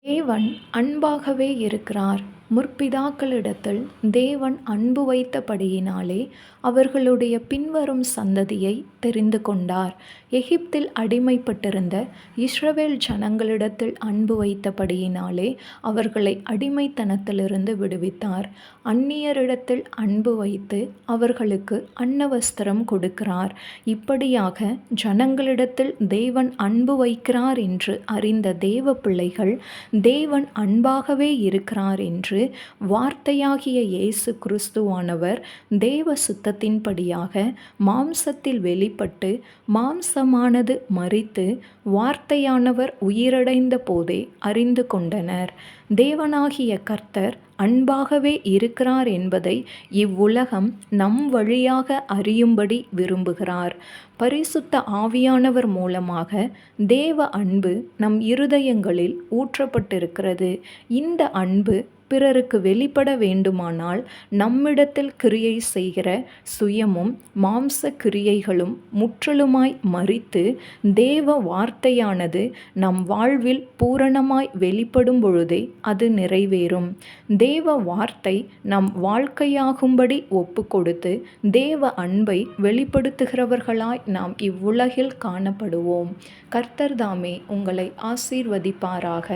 தேவன் அன்பாகவே இருக்கிறார். முற்பிதாக்களிடத்தில் தேவன் அன்பு வைத்தபடியினாலே அவர்களுடைய பின்வரும் சந்ததியை தெரிந்து கொண்டார். எகிப்தில் அடிமைப்பட்டிருந்த இஸ்ரவேல் ஜனங்களிடத்தில் அன்பு வைத்தபடியினாலே அவர்களை அடிமைத்தனத்திலிருந்து விடுவித்தார். அந்நியரிடத்தில் அன்பு வைத்து அவர்களுக்கு அன்னவஸ்திரம் கொடுக்கிறார். இப்படியாக ஜனங்களிடத்தில் தேவன் அன்பு வைக்கிறார் என்று அறிந்த தேவ பிள்ளைகள் தேவன் அன்பாகவே இருக்கிறார் என்று வார்த்தையாகிய இயேசு கிறிஸ்துவானவர் தேவ சுத்தத்தின்படியாக மாம்சத்தில் வெளிப்பட்டு மாம்சமானது மரித்து வார்த்தையானவர் உயிரடைந்த போதே அறிந்து கொண்டனர். தேவனாகிய கர்த்தர் அன்பாகவே இருக்கிறார் என்பதை இவ்வுலகம் நம் வழியாக அறியும்படி விரும்புகிறார். பரிசுத்த ஆவியானவர் மூலமாக தேவ அன்பு நம் இருதயங்களில் ஊற்றப்பட்டிருக்கிறது. இந்த அன்பு பிறருக்கு வெளிப்பட வேண்டுமானால் நம்மிடத்தில் கிரியை செய்கிற சுயமும் மாம்ச கிரியைகளும் முற்றிலுமாய் மரித்து தேவ வார்த்தையானது நம் வாழ்வில் பூரணமாய் வெளிப்படும் பொழுதே அது நிறைவேறும். தேவ வார்த்தை நம் வாழ்க்கையாகும்படி ஒப்பு கொடுத்து தேவ அன்பை வெளிப்படுத்துகிறவர்களாய் நாம் இவ்வுலகில் காணப்படுவோம். கர்த்தர் தாமே உங்களை ஆசீர்வதிப்பாராக.